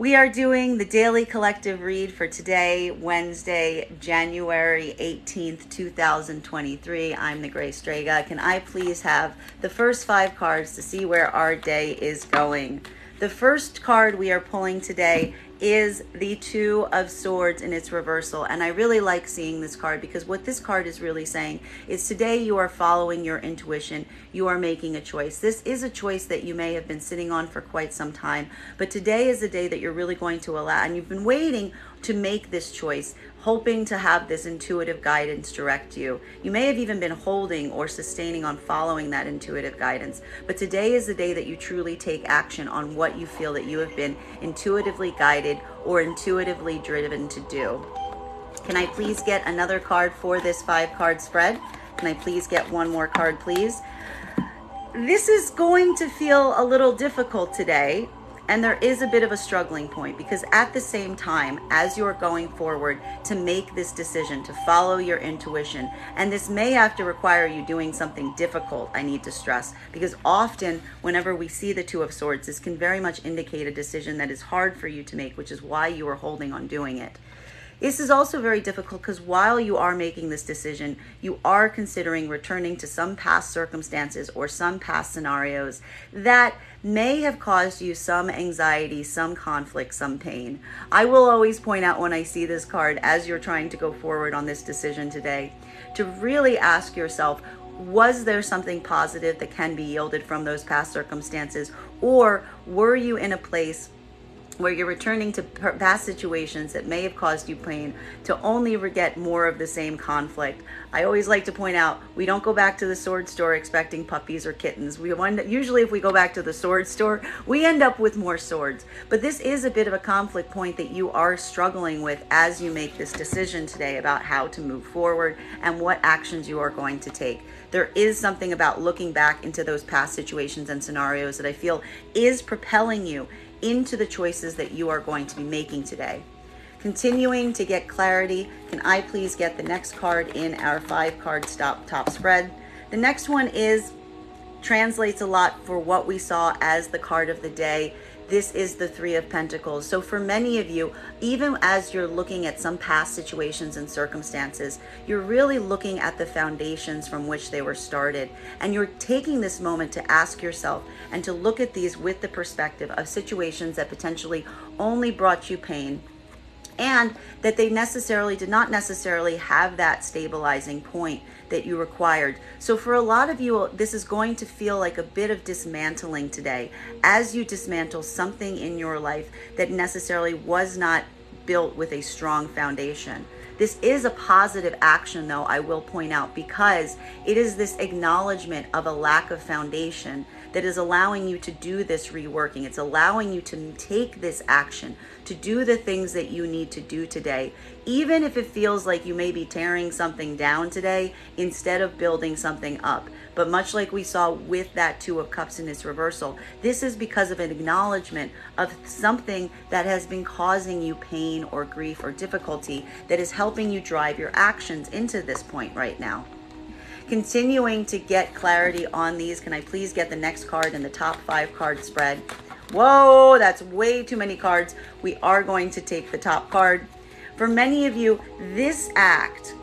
We are doing the daily collective read for today, Wednesday, January 18th, 2023. I'm the Gray Strega. Can I please have the first 5 cards to see where our day is going? The first card we are pulling today is the Two of Swords in its reversal. And I really like seeing this card because what this card is really saying is today you are following your intuition. You are making a choice. This is a choice that you may have been sitting on for quite some time, but today is the day that you're really going to allow, and you've been waiting to make this choice, hoping to have this intuitive guidance direct you. You may have even been holding or sustaining on following that intuitive guidance, but today is the day that you truly take action on what you feel that you have been intuitively guided or intuitively driven to do. Can I please get another card for this 5-card spread? Can I please get one more card, please? This is going to feel a little difficult today, and there is a bit of a struggling point because at the same time as you're going forward to make this decision to follow your intuition, and this may have to require you doing something difficult, I need to stress, because often whenever we see the Two of Swords, this can very much indicate a decision that is hard for you to make, which is why you are holding on doing it. This is also very difficult because while you are making this decision, you are considering returning to some past circumstances or some past scenarios that may have caused you some anxiety, some conflict, some pain. I will always point out when I see this card, as you're trying to go forward on this decision today, to really ask yourself, was there something positive that can be yielded from those past circumstances? Or were you in a place where you're returning to past situations that may have caused you pain to only get more of the same conflict? I always like to point out, we don't go back to the sword store expecting puppies or kittens. Usually if we go back to the sword store, we end up with more swords. But this is a bit of a conflict point that you are struggling with as you make this decision today about how to move forward and what actions you are going to take. There is something about looking back into those past situations and scenarios that I feel is propelling you into the choices that you are going to be making today. Continuing to get clarity, can I please get the next card in our 5-card top spread? The next one translates a lot for what we saw as the card of the day. This is the Three of Pentacles. So for many of you, even as you're looking at some past situations and circumstances, you're really looking at the foundations from which they were started. And you're taking this moment to ask yourself and to look at these with the perspective of situations that potentially only brought you pain, and that they did not necessarily have that stabilizing point that you required. So for a lot of you, this is going to feel like a bit of dismantling today as you dismantle something in your life that necessarily was not built with a strong foundation. This is a positive action, though, I will point out, because it is this acknowledgement of a lack of foundation that is allowing you to do this reworking. It's allowing you to take this action, to do the things that you need to do today, even if it feels like you may be tearing something down today instead of building something up. But much like we saw with that Two of Cups in its reversal, this is because of an acknowledgement of something that has been causing you pain or grief or difficulty that is helping you drive your actions into this point right now. Continuing to get clarity on these, can I please get the next card in the top 5-card spread? Whoa, that's way too many cards. We are going to take the top card. For many of you, this act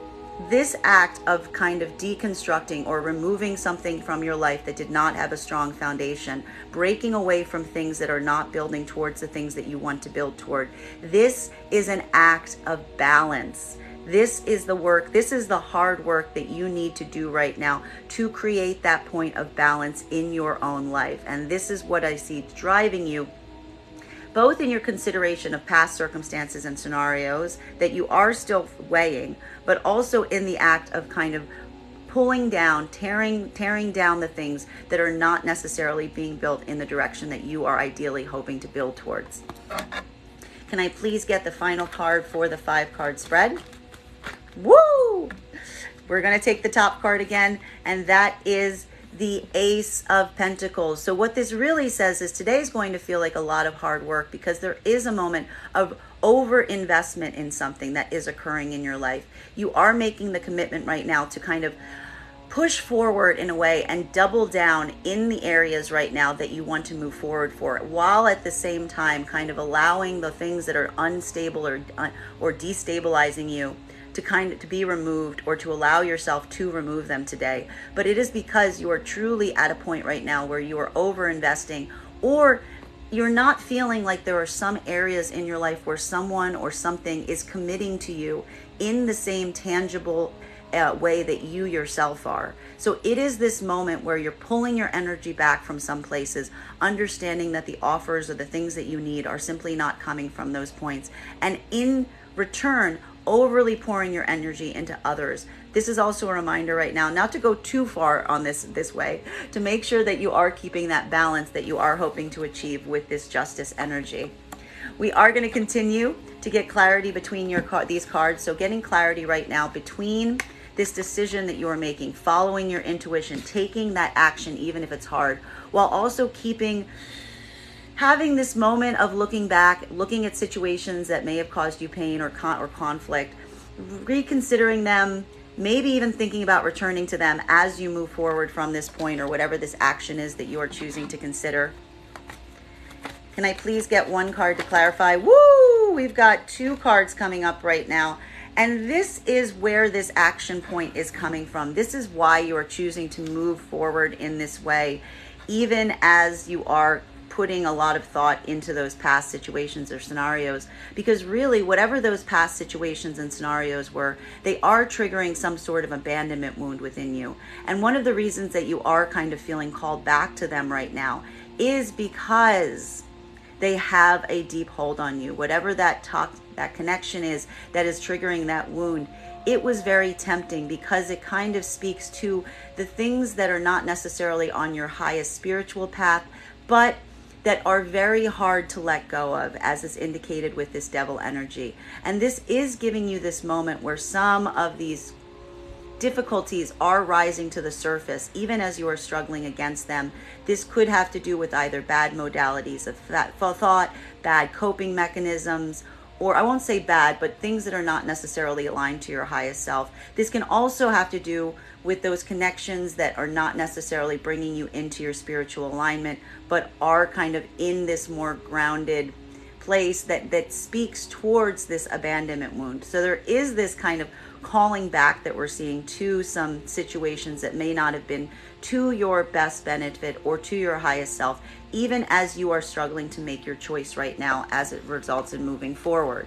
of kind of deconstructing or removing something from your life that did not have a strong foundation, breaking away from things that are not building towards the things that you want to build toward, this is an act of balance. This is the work, this is the hard work that you need to do right now to create that point of balance in your own life. And this is what I see driving you, both in your consideration of past circumstances and scenarios that you are still weighing, but also in the act of kind of pulling down, tearing down the things that are not necessarily being built in the direction that you are ideally hoping to build towards. Can I please get the final card for the 5-card spread? Woo! We're going to take the top card again, and that is the Ace of Pentacles. So what this really says is today is going to feel like a lot of hard work because there is a moment of over investment in something that is occurring in your life. You are making the commitment right now to kind of push forward in a way and double down in the areas right now that you want to move forward for, while at the same time kind of allowing the things that are unstable or destabilizing you to be removed, or to allow yourself to remove them today. But it is because you are truly at a point right now where you are over investing, or you're not feeling like there are some areas in your life where someone or something is committing to you in the same tangible way that you yourself are. So it is this moment where you're pulling your energy back from some places, understanding that the offers or the things that you need are simply not coming from those points, and in return overly pouring your energy into others. This is also a reminder right now not to go too far on this way, to make sure that you are keeping that balance that you are hoping to achieve with this justice energy. We are going to continue to get clarity between these cards. So getting clarity right now between this decision that you are making, following your intuition, taking that action even if it's hard, while also having this moment of looking back, looking at situations that may have caused you pain or conflict, reconsidering them, maybe even thinking about returning to them as you move forward from this point, or whatever this action is that you are choosing to consider. Can I please get one card to clarify? Woo! We've got 2 cards coming up right now. And this is where this action point is coming from. This is why you are choosing to move forward in this way, even as you are putting a lot of thought into those past situations or scenarios. Because really, whatever those past situations and scenarios were, they are triggering some sort of abandonment wound within you. And one of the reasons that you are kind of feeling called back to them right now is because they have a deep hold on you. Whatever that connection is that is triggering that wound, it was very tempting because it kind of speaks to the things that are not necessarily on your highest spiritual path, but that are very hard to let go of, as is indicated with this devil energy. And this is giving you this moment where some of these difficulties are rising to the surface, even as you are struggling against them. This could have to do with either bad modalities of thought, bad coping mechanisms, or I won't say bad, but things that are not necessarily aligned to your highest self. This can also have to do with those connections that are not necessarily bringing you into your spiritual alignment, but are kind of in this more grounded place that speaks towards this abandonment wound. So there is this kind of calling back that we're seeing to some situations that may not have been to your best benefit or to your highest self, even as you are struggling to make your choice right now as it results in moving forward.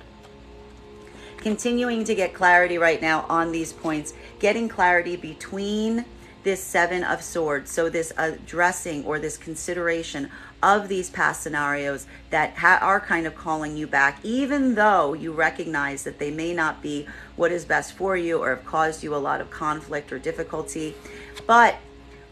Continuing to get clarity right now on these points, getting clarity between this 7 of Swords. So this addressing or this consideration of these past scenarios that are kind of calling you back, even though you recognize that they may not be what is best for you or have caused you a lot of conflict or difficulty, but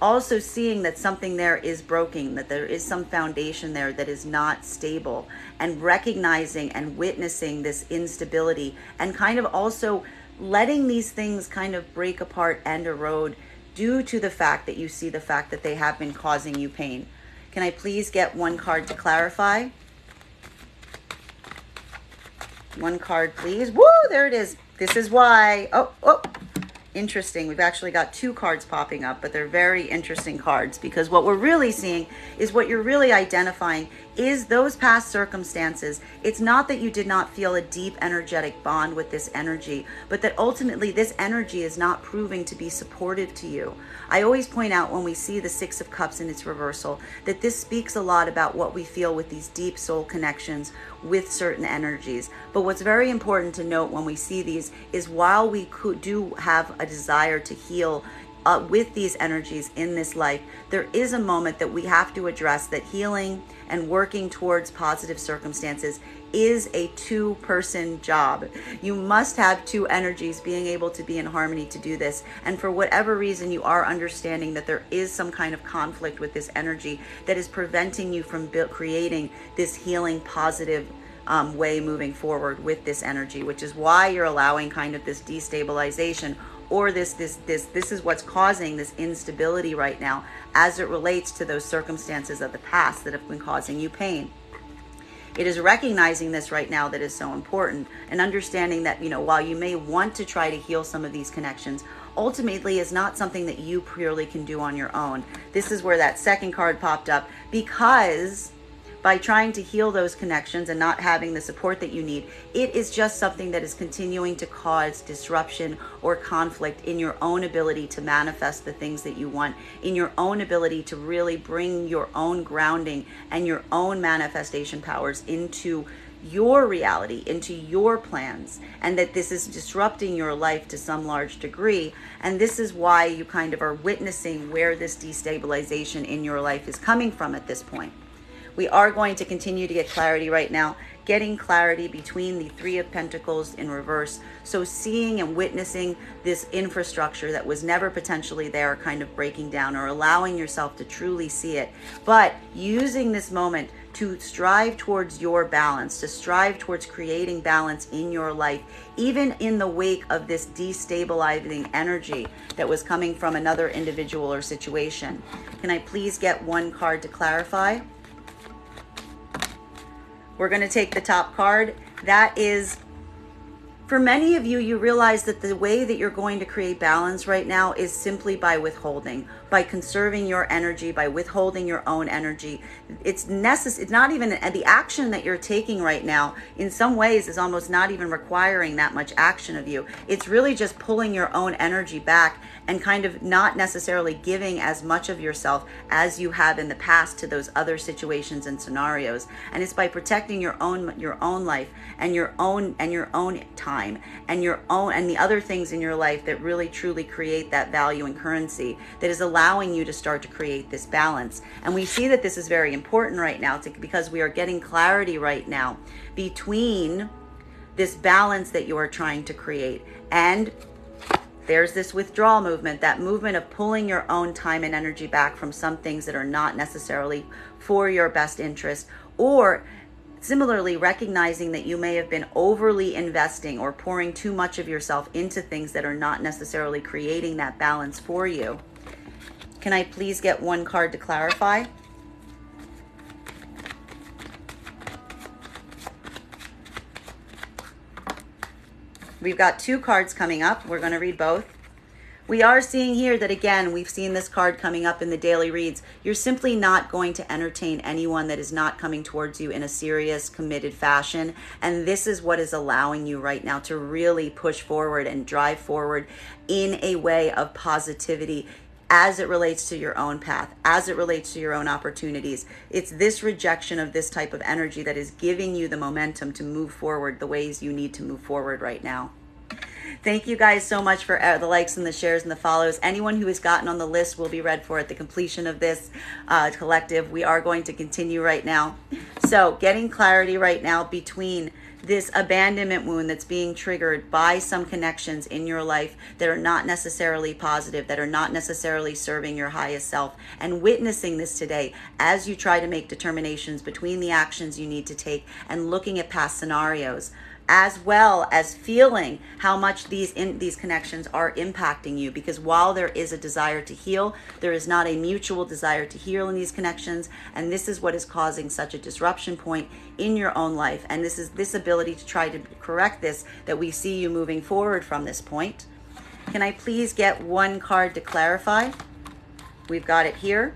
also seeing that something there is broken, that there is some foundation there that is not stable, and recognizing and witnessing this instability, and kind of also letting these things kind of break apart and erode due to the fact that you see the fact that they have been causing you pain. Can I please get one card to clarify? One card, please. Woo, there it is. This is why. Oh, interesting. We've actually got 2 cards popping up, but they're very interesting cards, because what we're really seeing is what you're really identifying is those past circumstances. It's not that you did not feel a deep energetic bond with this energy, but that ultimately this energy is not proving to be supportive to you. I always point out when we see the 6 of Cups in its reversal that this speaks a lot about what we feel with these deep soul connections with certain energies. But what's very important to note when we see these is while we do have a desire to heal with these energies in this life, there is a moment that we have to address that healing and working towards positive circumstances is a 2-person job. You must have 2 energies being able to be in harmony to do this. And for whatever reason, you are understanding that there is some kind of conflict with this energy that is preventing you from creating this healing positive way moving forward with this energy, which is why you're allowing kind of this destabilization, or this is what's causing this instability right now as it relates to those circumstances of the past that have been causing you pain. It is recognizing this right now that is so important, and understanding that, while you may want to try to heal some of these connections, ultimately is not something that you purely can do on your own. This is where that second card popped up, because by trying to heal those connections and not having the support that you need, it is just something that is continuing to cause disruption or conflict in your own ability to manifest the things that you want, in your own ability to really bring your own grounding and your own manifestation powers into your reality, into your plans, and that this is disrupting your life to some large degree. And this is why you kind of are witnessing where this destabilization in your life is coming from at this point. We are going to continue to get clarity right now, getting clarity between the Three of Pentacles in reverse. So seeing and witnessing this infrastructure that was never potentially there kind of breaking down, or allowing yourself to truly see it, but using this moment to strive towards your balance, to strive towards creating balance in your life, even in the wake of this destabilizing energy that was coming from another individual or situation. Can I please get one card to clarify? We're going to take the top card. That is, for many of you, you realize that the way that you're going to create balance right now is simply by withholding, by conserving your energy, by withholding your own energy. It's necessary. It's not even the action that you're taking right now, in some ways, is almost not even requiring that much action of you. It's really just pulling your own energy back and kind of not necessarily giving as much of yourself as you have in the past to those other situations and scenarios. And it's by protecting your own life and your own time and your own and the other things in your life that really truly create that value and currency that is allowing you to start to create this balance. And we see that this is very important right now because we are getting clarity right now between this balance that you are trying to create, and there's this withdrawal movement, that movement of pulling your own time and energy back from some things that are not necessarily for your best interest, or similarly recognizing that you may have been overly investing or pouring too much of yourself into things that are not necessarily creating that balance for you. Can I please get one card to clarify? We've got two cards coming up. We're going to read both. We are seeing here that, again, we've seen this card coming up in the daily reads. You're simply not going to entertain anyone that is not coming towards you in a serious, committed fashion. And this is what is allowing you right now to really push forward and drive forward in a way of positivity as it relates to your own path, as it relates to your own opportunities. It's this rejection of this type of energy that is giving you the momentum to move forward the ways you need to move forward right now. Thank you guys so much for the likes and the shares and the follows. Anyone who has gotten on the list will be read for at the completion of this collective. We are going to continue right now. So getting clarity right now between this abandonment wound that's being triggered by some connections in your life that are not necessarily positive, that are not necessarily serving your highest self, and witnessing this today as you try to make determinations between the actions you need to take and looking at past scenarios, as well as feeling how much these connections are impacting you. Because while there is a desire to heal, there is not a mutual desire to heal in these connections, and this is what is causing such a disruption point in your own life. And this is this ability to try to correct this that we see you moving forward from this point. Can I please get one card to clarify? We've got it here.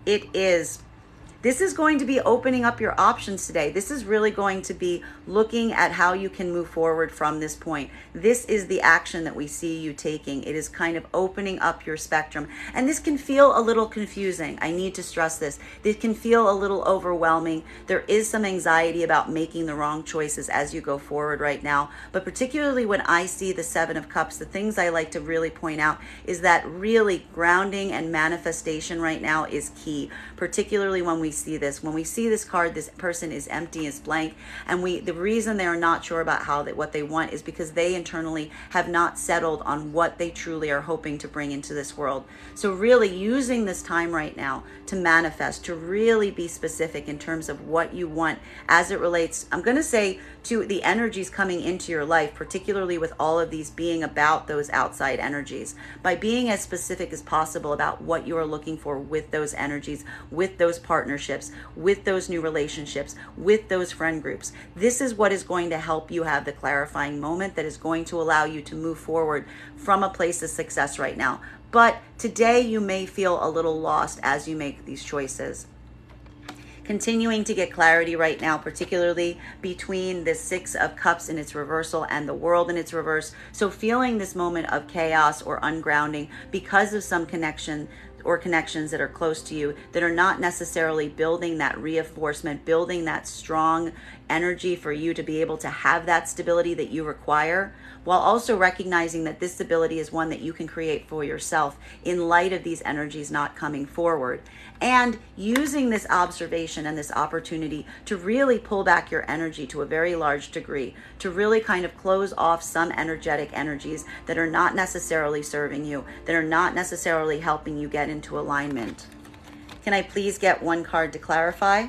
This is going to be opening up your options today. This is really going to be looking at how you can move forward from this point. This is the action that we see you taking. It is kind of opening up your spectrum. And this can feel a little confusing. I need to stress this. This can feel a little overwhelming. There is some anxiety about making the wrong choices as you go forward right now. But particularly when I see the Seven of Cups, the things I like to really point out is that really grounding and manifestation right now is key, particularly when we see this. When we see this card, this person is empty, is blank, and the reason they are not sure about what they want is because they internally have not settled on what they truly are hoping to bring into this world. So really using this time right now to manifest, to really be specific in terms of what you want as it relates, I'm going to say, to the energies coming into your life, particularly with all of these being about those outside energies. By being as specific as possible about what you are looking for with those energies, with those partnerships, partnerships, with those new relationships, with those friend groups. This is what is going to help you have the clarifying moment that is going to allow you to move forward from a place of success right now. But today you may feel a little lost as you make these choices. Continuing to get clarity right now, particularly between the Six of Cups in its reversal and the World in its reverse. So feeling this moment of chaos or ungrounding because of some connection or connections that are close to you that are not necessarily building that reinforcement, building that strong energy for you to be able to have that stability that you require, while also recognizing that this stability is one that you can create for yourself in light of these energies not coming forward. And using this observation and this opportunity to really pull back your energy to a very large degree, to really kind of close off some energetic energies that are not necessarily serving you, that are not necessarily helping you get into alignment. Can I please get one card to clarify?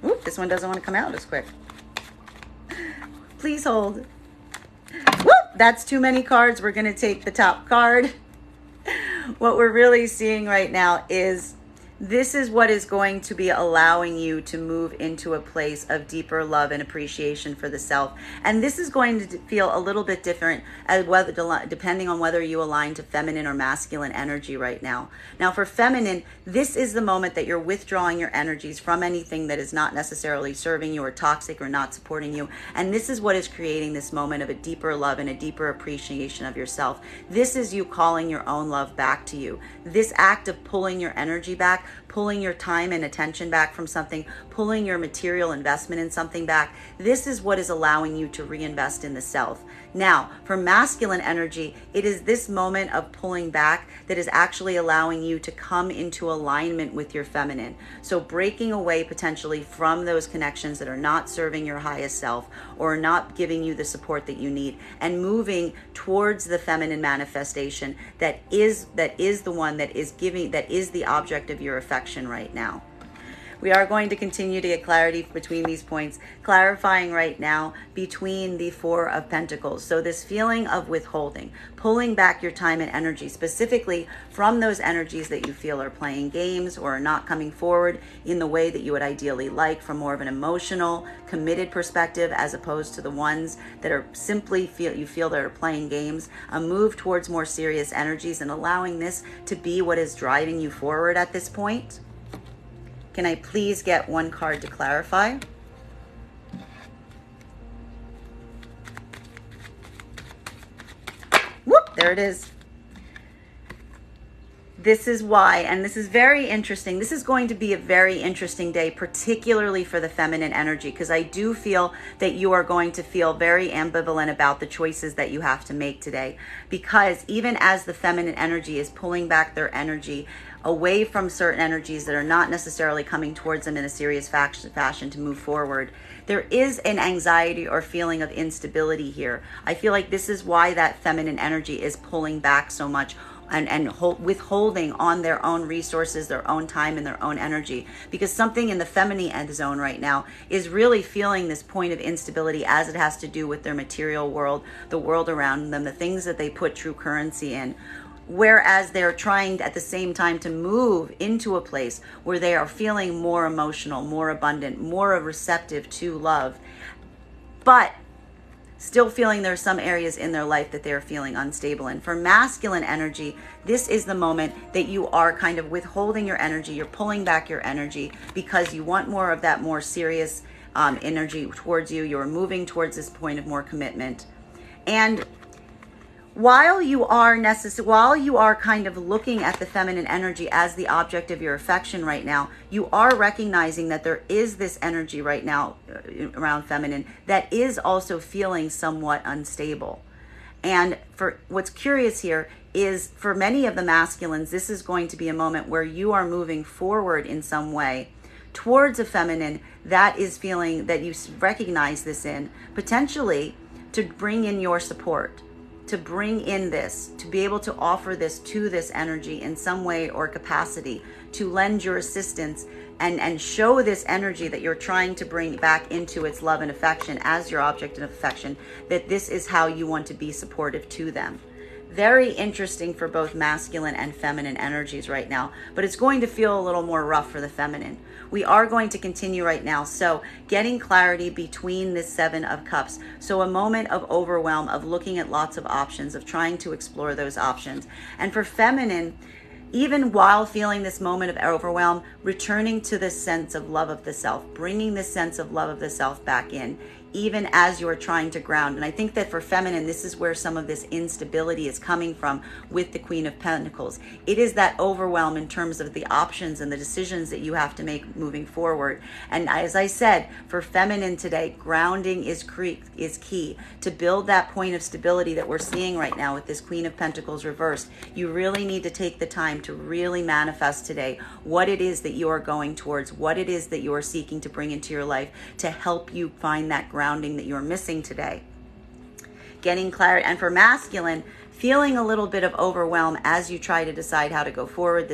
Ooh, this one doesn't want to come out as quick. Please hold. Whoop, that's too many cards. We're going to take the top card. What we're really seeing right now is this is what is going to be allowing you to move into a place of deeper love and appreciation for the self. And this is going to feel a little bit different depending on whether you align to feminine or masculine energy right now. Now for feminine, this is the moment that you're withdrawing your energies from anything that is not necessarily serving you or toxic or not supporting you. And this is what is creating this moment of a deeper love and a deeper appreciation of yourself. This is you calling your own love back to you. This act of pulling your energy back, pulling your time and attention back from something, pulling your material investment in something back. This is what is allowing you to reinvest in the self. Now, for masculine energy, it is this moment of pulling back that is actually allowing you to come into alignment with your feminine. So breaking away potentially from those connections that are not serving your highest self or not giving you the support that you need, and moving towards the feminine manifestation that is the one that is giving, that is the object of your affection right now. We are going to continue to get clarity between these points, clarifying right now between the Four of Pentacles. So this feeling of withholding, pulling back your time and energy, specifically from those energies that you feel are playing games or are not coming forward in the way that you would ideally like, from more of an emotional, committed perspective, as opposed to the ones that are simply you feel that are playing games. A move towards more serious energies and allowing this to be what is driving you forward at this point. Can I please get one card to clarify? Whoop, there it is. This is why, and this is very interesting. This is going to be a very interesting day, particularly for the feminine energy, because I do feel that you are going to feel very ambivalent about the choices that you have to make today. Because even as the feminine energy is pulling back their energy away from certain energies that are not necessarily coming towards them in a serious fashion to move forward, there is an anxiety or feeling of instability here. I feel like this is why that feminine energy is pulling back so much and withholding on their own resources, their own time, and their own energy. Because something in the feminine end zone right now is really feeling this point of instability as it has to do with their material world, the world around them, the things that they put true currency in. Whereas they're trying at the same time to move into a place where they are feeling more emotional, more abundant, more receptive to love, but still feeling there are some areas in their life that they're feeling unstable in. For masculine energy, this is the moment that you are kind of withholding your energy, you're pulling back your energy because you want more of that more serious energy towards you. You're moving towards this point of more commitment. And while you are kind of looking at the feminine energy as the object of your affection right now, you are recognizing that there is this energy right now around feminine that is also feeling somewhat unstable. And for what's curious here is, for many of the masculines, this is going to be a moment where you are moving forward in some way towards a feminine that is feeling that you recognize this in, potentially to bring in your support, to bring in this, to be able to offer this to this energy in some way or capacity, to lend your assistance and show this energy that you're trying to bring back into its love and affection as your object of affection, that this is how you want to be supportive to them. Very interesting for both masculine and feminine energies right now, but it's going to feel a little more rough for the feminine. We are going to continue right now. So getting clarity between this Seven of Cups. So a moment of overwhelm, of looking at lots of options, of trying to explore those options. And for feminine, even while feeling this moment of overwhelm, returning to this sense of love of the self, bringing this sense of love of the self back in, even as you're trying to ground. And I think that for feminine, this is where some of this instability is coming from with the Queen of Pentacles. It is that overwhelm in terms of the options and the decisions that you have to make moving forward. And as I said, for feminine today, grounding is key to build that point of stability that we're seeing right now with this Queen of Pentacles reversed. You really need to take the time to really manifest today what it is that you are going towards, what it is that you are seeking to bring into your life to help you find that grounding that you're missing today. Getting clarity. And for masculine, feeling a little bit of overwhelm as you try to decide how to go forward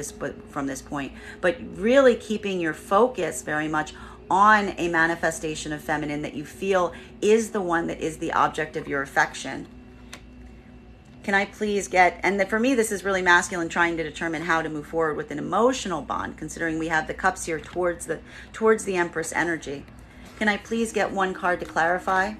from this point, but really keeping your focus very much on a manifestation of feminine that you feel is the one that is the object of your affection. Can I please get, and for me, this is really masculine trying to determine how to move forward with an emotional bond, considering we have the cups here towards the Empress energy. Can I please get one card to clarify?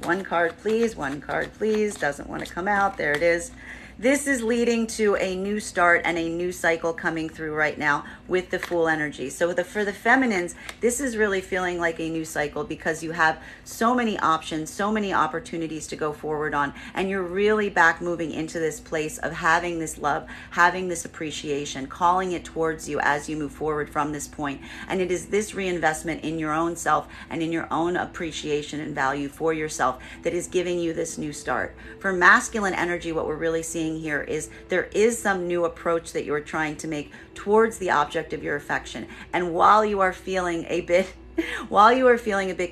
One card, please. One card, please. Doesn't want to come out. There it is. This is leading to a new start and a new cycle coming through right now with the Fool energy. So for the feminines, this is really feeling like a new cycle because you have so many options, so many opportunities to go forward on, and you're really back moving into this place of having this love, having this appreciation, calling it towards you as you move forward from this point. And it is this reinvestment in your own self and in your own appreciation and value for yourself that is giving you this new start. For masculine energy, what we're really seeing here is there is some new approach that you're trying to make towards the object of your affection. And while you are feeling a bit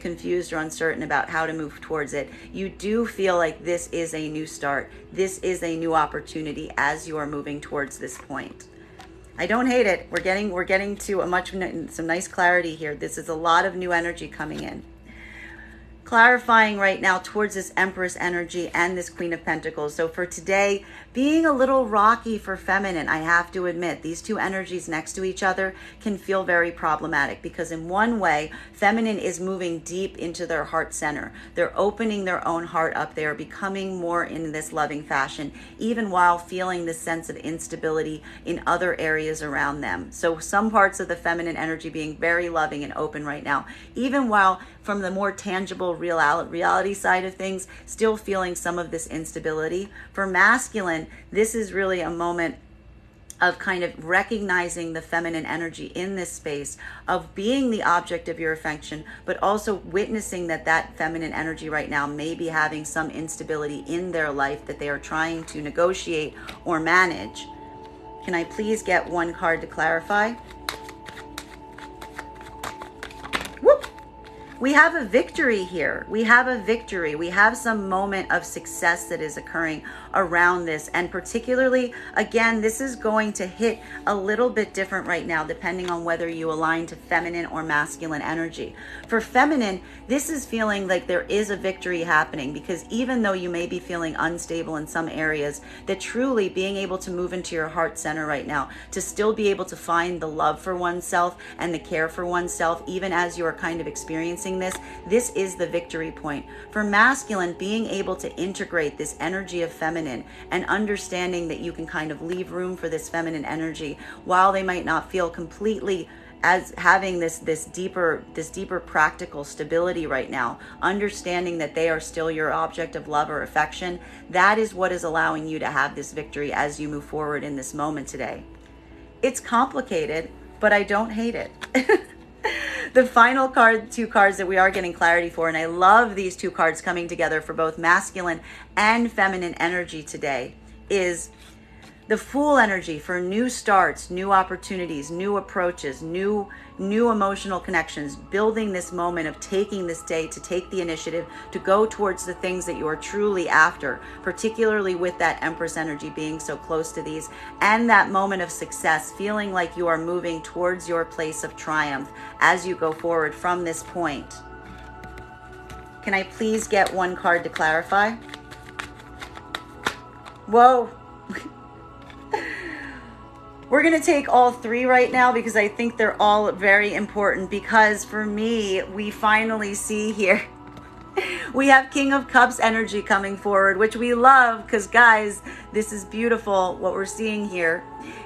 confused or uncertain about how to move towards it, you do feel like this is a new start. This is a new opportunity as you are moving towards this point. I don't hate it. We're getting to some nice clarity here. This is a lot of new energy coming in. Clarifying right now towards this Empress energy and this Queen of Pentacles. So for today, being a little rocky for feminine, I have to admit, these two energies next to each other can feel very problematic because in one way, feminine is moving deep into their heart center. They're opening their own heart up. They are becoming more in this loving fashion, even while feeling this sense of instability in other areas around them. So some parts of the feminine energy being very loving and open right now, even while from the more tangible reality side of things, still feeling some of this instability. For masculine, this is really a moment of kind of recognizing the feminine energy in this space of being the object of your affection, but also witnessing that feminine energy right now may be having some instability in their life that they are trying to negotiate or manage. Can I please get one card to clarify? Whoop! We have a victory here. We have a victory. We have some moment of success that is occurring around this. And particularly, again, this is going to hit a little bit different right now, depending on whether you align to feminine or masculine energy. For feminine, this is feeling like there is a victory happening because even though you may be feeling unstable in some areas, that truly being able to move into your heart center right now, to still be able to find the love for oneself and the care for oneself, even as you are kind of experiencing this is the victory point. For masculine, being able to integrate this energy of feminine and understanding that you can kind of leave room for this feminine energy while they might not feel completely as having this deeper practical stability right now, understanding that they are still your object of love or affection, that is what is allowing you to have this victory as you move forward in this moment today. It's complicated, but I don't hate it. The final two cards that we are getting clarity for, and I love these two cards coming together for both masculine and feminine energy today, is the Fool energy for new starts, new opportunities, new approaches, new emotional connections, building this moment of taking this day to take the initiative to go towards the things that you are truly after, particularly with that Empress energy being so close to these, and that moment of success, feeling like you are moving towards your place of triumph as you go forward from this point. Can I please get one card to clarify? Whoa. We're going to take all three right now because I think they're all very important, because for me, we finally see here, we have King of Cups energy coming forward, which we love because, guys, this is beautiful what we're seeing here,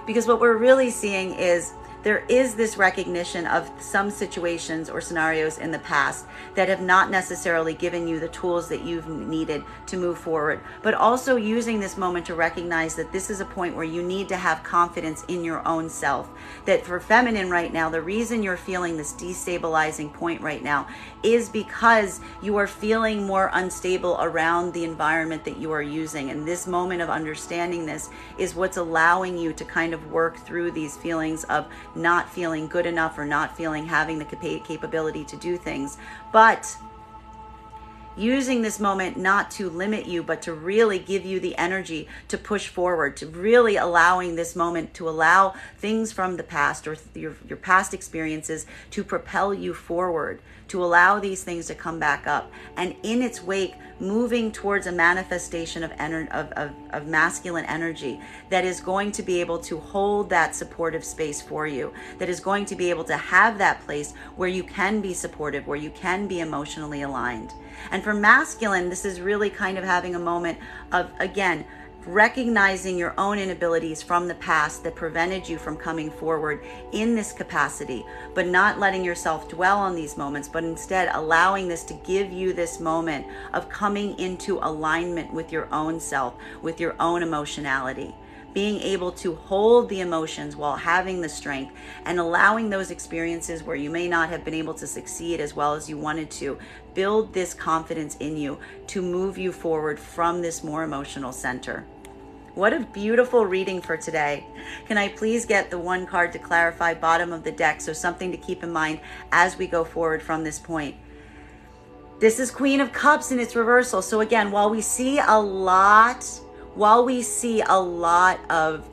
because what we're really seeing is there is this recognition of some situations or scenarios in the past that have not necessarily given you the tools that you've needed to move forward, but also using this moment to recognize that this is a point where you need to have confidence in your own self. That for feminine right now, the reason you're feeling this destabilizing point right now is because you are feeling more unstable around the environment that you are using. And this moment of understanding this is what's allowing you to kind of work through these feelings of not feeling good enough or not feeling having the capability to do things, but using this moment not to limit you, but to really give you the energy to push forward, to really allowing this moment to allow things from the past or your past experiences to propel you forward, to allow these things to come back up, and in its wake, moving towards a manifestation of masculine energy that is going to be able to hold that supportive space for you, that is going to be able to have that place where you can be supportive, where you can be emotionally aligned. And for masculine, this is really kind of having a moment of, again, recognizing your own inabilities from the past that prevented you from coming forward in this capacity, but not letting yourself dwell on these moments, but instead allowing this to give you this moment of coming into alignment with your own self, with your own emotionality. Being able to hold the emotions while having the strength and allowing those experiences where you may not have been able to succeed as well as you wanted to, build this confidence in you to move you forward from this more emotional center. What a beautiful reading for today. Can I please get the one card to clarify, bottom of the deck, so something to keep in mind as we go forward from this point? This is Queen of Cups in its reversal. So again, while we see a lot of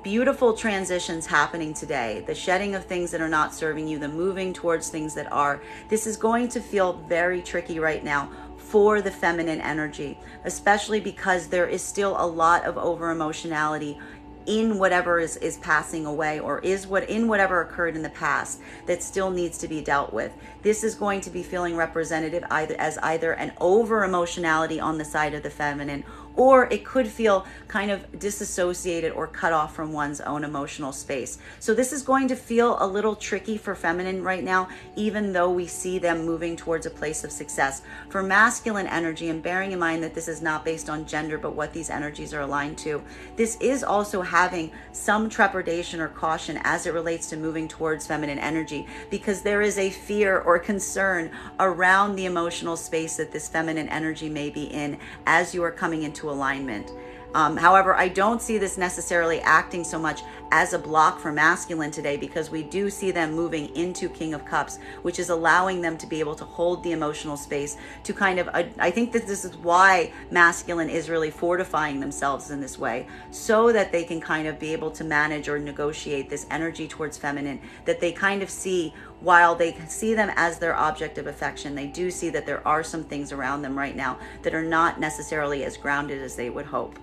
beautiful transitions happening today, the shedding of things that are not serving you, the moving towards things that are, this is going to feel very tricky right now for the feminine energy, especially because there is still a lot of over emotionality in whatever is passing away, or in whatever occurred in the past that still needs to be dealt with. This is going to be feeling representative as either an over emotionality on the side of the feminine, or it could feel kind of disassociated or cut off from one's own emotional space. So this is going to feel a little tricky for feminine right now, even though we see them moving towards a place of success. For masculine energy, and bearing in mind that this is not based on gender, but what these energies are aligned to, this is also having some trepidation or caution as it relates to moving towards feminine energy, because there is a fear or concern around the emotional space that this feminine energy may be in as you are coming into alignment. However, I don't see this necessarily acting so much as a block for masculine today, because we do see them moving into King of Cups, which is allowing them to be able to hold the emotional space to kind of, I think that this is why masculine is really fortifying themselves in this way, so that they can kind of be able to manage or negotiate this energy towards feminine that they kind of see. While they see them as their object of affection, they do see that there are some things around them right now that are not necessarily as grounded as they would hope.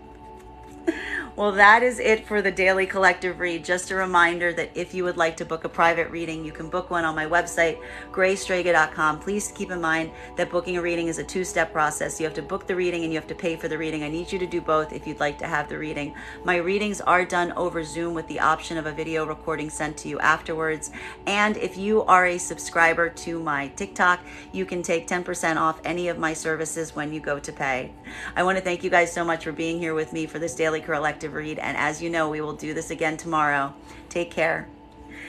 Well, that is it for the daily collective read. Just a reminder that if you would like to book a private reading, you can book one on my website, graystrega.com. Please keep in mind that booking a reading is a two-step process. You have to book the reading and you have to pay for the reading. I need you to do both if you'd like to have the reading. My readings are done over Zoom with the option of a video recording sent to you afterwards. And if you are a subscriber to my TikTok, you can take 10% off any of my services when you go to pay. I want to thank you guys so much for being here with me for this daily collective read. And as you know, we will do this again tomorrow. Take care.